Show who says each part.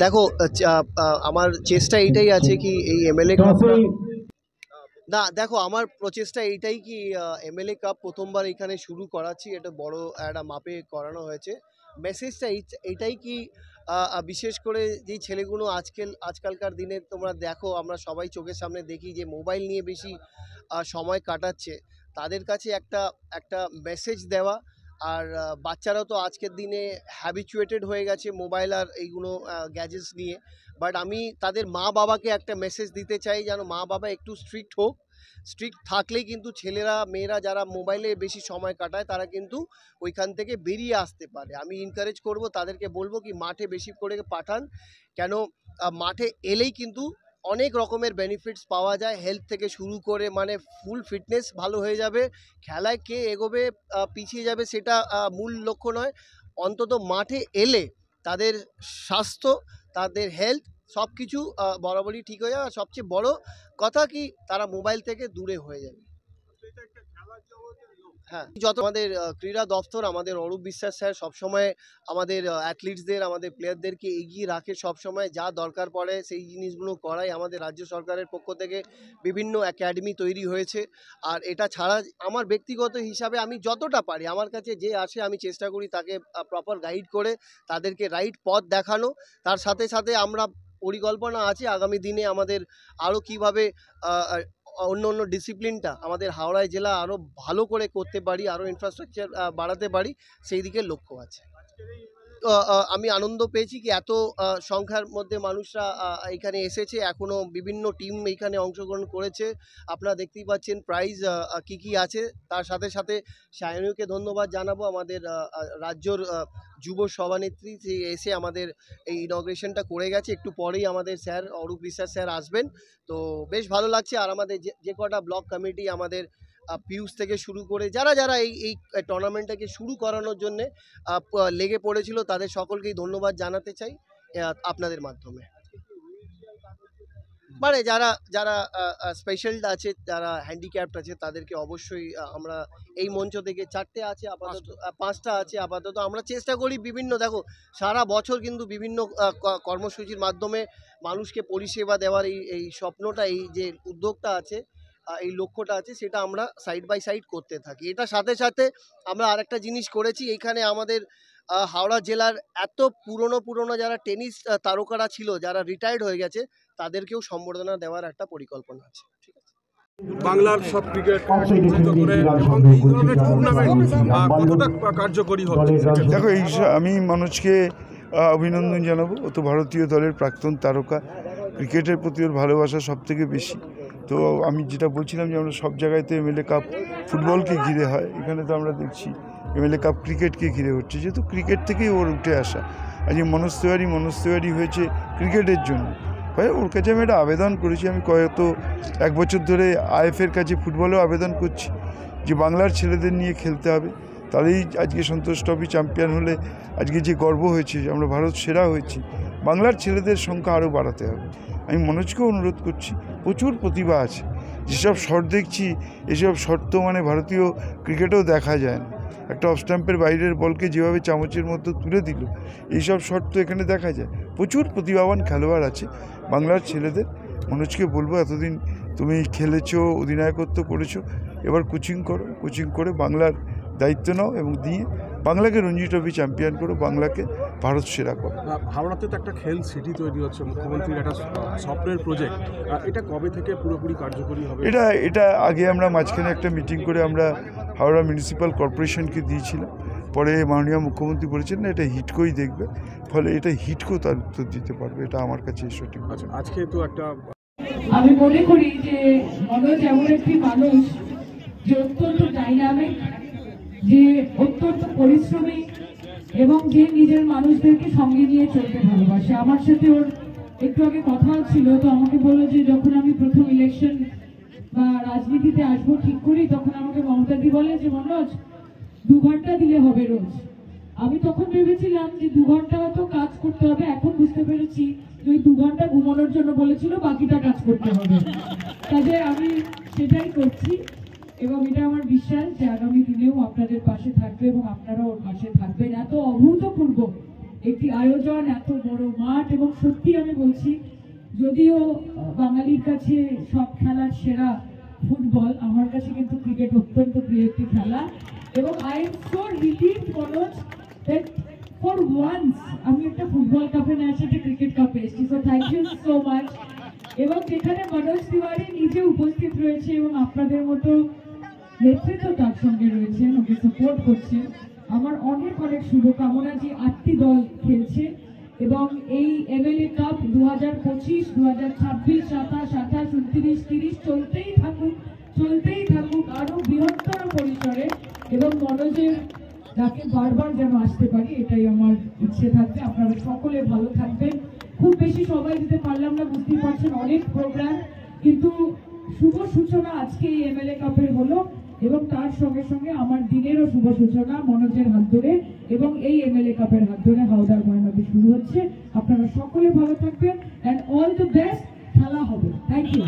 Speaker 1: দেখো আমার চেষ্টা এইটাই আছে কি এই এমএলএ কাপটা না দেখো আমার প্রচেষ্টা এইটাই কি এমএলএ কাপ প্রথমবার এখানে শুরু করাচ্ছি, এটা বড় একটা মাপে করানো হয়েছে। মেসেজটা এইটাই কি বিশেষ করে যেই ছেলেগুলো আজকালকার দিনে তোমরা দেখো, আমরা সবাই চোখের সামনে দেখি যে মোবাইল নিয়ে বেশি সময় কাটাচ্ছে, তাদের কাছে একটা মেসেজ দেওয়া। আর বাচ্চারাও তো আজকের দিনে হ্যাবিচুয়েটেড হয়ে গেছে মোবাইল আর এইগুলো গ্যাজেটস নিয়ে। বাট আমি তাদের মা বাবাকে একটা মেসেজ দিতে চাই যেন মা বাবা একটু স্ট্রিক্ট হোক। স্ট্রিক্ট থাকলেই কিন্তু ছেলেরা মেয়েরা যারা মোবাইলে বেশি সময় কাটায় তারা কিন্তু ওইখান থেকে বেরিয়ে আসতে পারে। আমি এনকারেজ করব, তাদেরকে বলবো কি মাঠে বেশি করে পাঠান, কেন মাঠে এলেই কিন্তু অনেক রকমের বেনিফিটস পাওয়া যায়, হেলথ থেকে শুরু করে মানে ফুল ফিটনেস ভালো হয়ে যাবে। খেলায় কে এগোবে পিছিয়ে যাবে সেটা মূল লক্ষ্য নয়, অন্তত মাঠে এলে তাদের স্বাস্থ্য তাদের হেলথ সব কিছু বরাবরই ঠিক হয়ে যাবে। আর সবচেয়ে বড় কথা কি তারা মোবাইল থেকে দূরে হয়ে যাবে। হ্যাঁ, যত আমাদের ক্রীড়া দপ্তর, আমাদের অরূপ বিশ্বাস স্যার সবসময় আমাদের অ্যাথলিটসদের আমাদের প্লেয়ারদেরকে এগিয়ে রাখে, সবসময় যা দরকার পড়ে সেই জিনিসগুলো করায়। আমাদের রাজ্য সরকারের পক্ষ থেকে বিভিন্ন একাডেমি তৈরি হয়েছে। আর এটা ছাড়া আমার ব্যক্তিগত হিসাবে আমি যতটা পারি, আমার কাছে যে আসে আমি চেষ্টা করি তাকে প্রপার গাইড করে তাদেরকে রাইট পথ দেখানো। তার সাথে সাথে আমরা পরিকল্পনা আছে আগামী দিনে আমাদের আরও কীভাবে অন্য ডিসিপ্লিনটা আমাদের হাওড়ায় জেলা আরও ভালো করে করতে পারি, আরও ইনফ্রাস্ট্রাকচার বাড়াতে পারি, সেই দিকে লক্ষ্য আছে। আমি আনন্দ পেয়েছি কি এত সংখ্যার মধ্যে মানুষরা এখানে এসেছে, এখনও বিভিন্ন টিম এইখানে অংশগ্রহণ করেছে। আপনারা দেখতেই পাচ্ছেন প্রাইজ কী আছে। তার সাথে সাথে সায়নীকে ধন্যবাদ জানাবো, আমাদের রাজ্যর যুব সভানেত্রী, যে এসে আমাদের এই ইনগ্রেশনটা করে গেছে। একটু পরেই আমাদের স্যার অরূপ বিশ্বাস স্যার আসবেন, তো বেশ ভালো লাগছে। আর আমাদের যে কটা ব্লক কমিটি, আমাদের পিউষ থেকে শুরু করে যারা যারা এই টুর্নামেন্টটাকে শুরু করানোর জন্যে লেগে পড়েছিল, তাদের সকলকেই ধন্যবাদ জানাতে চাই আপনাদের মাধ্যমে। মানে যারা যারা স্পেশাল আছে, যারা হ্যান্ডিক্যাপড আছে, তাদেরকে অবশ্যই আমরা এই মঞ্চ থেকে 4টে আছে আপাতত, 5টা আছে আপাতত। আমরা চেষ্টা করি বিভিন্ন, দেখো সারা বছর কিন্তু বিভিন্ন কর্মসূচির মাধ্যমে মানুষকে পরিষেবা দেওয়ার এই স্বপ্নটা, এই যে উদ্যোগটা আছে, এই লক্ষ্যটা আছে, সেটা আমরা সাইড বাই সাইড করতে থাকি। এটার সাথে সাথে আমরা আরেকটা জিনিস করেছি, এইখানে আমাদের হাওড়া জেলার এত পুরনো যারা টেনিস তারকারা ছিল, যারা রিটায়ার্ড হয়ে গেছে, তাদেরকেও সম্বর্ধনা দেওয়ার একটা পরিকল্পনা আছে। ঠিক আছে,
Speaker 2: বাংলার সব ক্রিকেট একত্রিত করে এবং এই ধরনের টুর্নামেন্ট কতটা কার্যকরী হবে?
Speaker 3: দেখো, আমি মানুষকে অভিনন্দন জানাবো। ও তো ভারতীয় দলের প্রাক্তন তারকা, ক্রিকেটের প্রতি ওর ভালোবাসা সব থেকে বেশি। তো আমি যেটা বলছিলাম যে আমরা সব জায়গায় তো এমএলএ কাপ ফুটবলকে ঘিরে হয়, এখানে তো আমরা দেখছি এমএলএ কাপ ক্রিকেটকে ঘিরে হচ্ছে, যেহেতু ক্রিকেট থেকেই ওর উঠে আসা। আজকে মনোজ তেওয়ারি হয়েছে ক্রিকেটের জন্য। ভাই ওর কাছে আমি একটা আবেদন করেছি, আমি কয়েকটা 1 বছর ধরে আইএফের কাছে ফুটবলেও আবেদন করছি যে বাংলার ছেলেদের নিয়ে খেলতে হবে, তাহলেই আজকে সন্তোষ ট্রফি চ্যাম্পিয়ন হলে আজকে যে গর্ব হয়েছে আমরা ভারত সেরা হয়েছি, বাংলার ছেলেদের সংখ্যা আরও বাড়াতে হবে। আমি মনোজকেও অনুরোধ করছি, প্রচুর প্রতিভা আছে, যেসব শট দেখছি এসব শট তো মানে ভারতীয় ক্রিকেটেও দেখা যায় না। একটা অফ স্ট্যাম্পের বাইরের বলকে যেভাবে চামচের মধ্যে তুলে দিল, এইসব শট তো এখানে দেখা যায়। প্রচুর প্রতিভাবান খেলোয়াড় আছে বাংলার ছেলেদের। মনোজকে বলবো, এতদিন তুমি খেলেছো, অধিনায়কত্ব করেছো, এবার কোচিং করো, কোচিং করে বাংলার দায়িত্ব নাও এবং দিয়ে বাংলাকে রঞ্জি ট্রফি চ্যাম্পিয়ন করো, বাংলাকে ভারত সেরা করো।
Speaker 2: হাওড়াতে তো একটা খেল সিটি তৈরি হচ্ছে, মুখ্যমন্ত্রীর একটা স্বপ্নের প্রজেক্ট, এটা কবে থেকে পুরোপুরি কার্যকরী হবে?
Speaker 3: এটা আগে আমরা মাঝখানে একটা মিটিং করে আমরা হাওড়া মিউনিসিপ্যাল কর্পোরেশনকে দিয়েছিলাম, পরে মাননীয় মুখ্যমন্ত্রী বলেছেন না এটা হিটকোই দেখবে, ফলে এটা হিটকো তার উত্তর দিতে পারবে, এটা আমার কাছে সঠিক।
Speaker 2: আজকে তো একটা
Speaker 4: আমি মনে করি যে মনোজ এমন একটি মানুষ যে অত্যন্ত ডাইনামিক, যে অত্যন্ত পরিশ্রমী এবং যে নিজের মানুষদেরকে সঙ্গে নিয়ে চলতে ভালোবাসে। আমার সাথে ওর একটু আগে কথা ছিল, তো আমাকে বললো যে যখন আমি প্রথম ইলেকশন বা রাজনীতিতে আসবো ঠিক করি, তখন আমাকে মমতাদি বলে যে মনোজ 2 ঘন্টা দিলে হবে রোজ। আমি তখন ভেবেছিলাম যে 2 ঘন্টা হয়তো কাজ করতে হবে, এখন বুঝতে পেরেছি যে ওই 2 ঘন্টা ঘুমানোর জন্য বলেছিল, বাকিটা কাজ করতে হবে। কাজে আমি সেটাই করছি এবং এটা আমার বিশ্বাস যে আগামী দিনেও আপনাদের পাশে থাকবে এবং আপনারা ওর পাশে থাকবেন। এত অভূতপূর্ব একটি আয়োজন, এত বড় মাঠ, এবং সত্যি আমি বলছি, যদিও বাঙালির কাছে সব খেলার সেরা ফুটবল, আমার কাছে কিন্তু ক্রিকেট অত্যন্ত প্রিয় একটি খেলা। এবং I am so relieved Manoj that for once আমি একটা ফুটবল কাপে না এসে একটা ক্রিকেট কাপে এসেছি। So thank you so much. এবং যেখানে মনোজ তিওয়ারি নিজে উপস্থিত রয়েছে এবং আপনাদের মতো নেতৃত্ব তার সঙ্গে রয়েছেন, ওকে সাপোর্ট করছেন, আমার অনেক অনেক শুভকামনা। যে 8টি দল খেলছে এবং এই এমএলএ কাপ 2025, 2026, 27, 28, 29, 30 চলতেই থাকুক আরো বৃহত্তর পরিসরে, এবং মনোজের ডাকে বারবার যেন আসতে পারি, এটাই আমার ইচ্ছে থাকবে। আপনারা সকলে ভালো থাকবেন। খুব বেশি সবাই দিতে পারলাম না, বুঝতেই পারছেন অনেক প্রোগ্রাম, কিন্তু শুভ সূচনা আজকে এই এমএলএ কাপের হলো এবং তার সঙ্গে সঙ্গে আমার দিনেরও শুভ সূচনা মনোজের হাত ধরে এবং এই এমএলএ কাপের হাত ধরে হাওদার ময়নাতে শুরু হচ্ছে। আপনারা সকলে ভালো থাকবেন, অ্যান্ড অল দ্য বেস্ট। খেলা হবে। Thank you.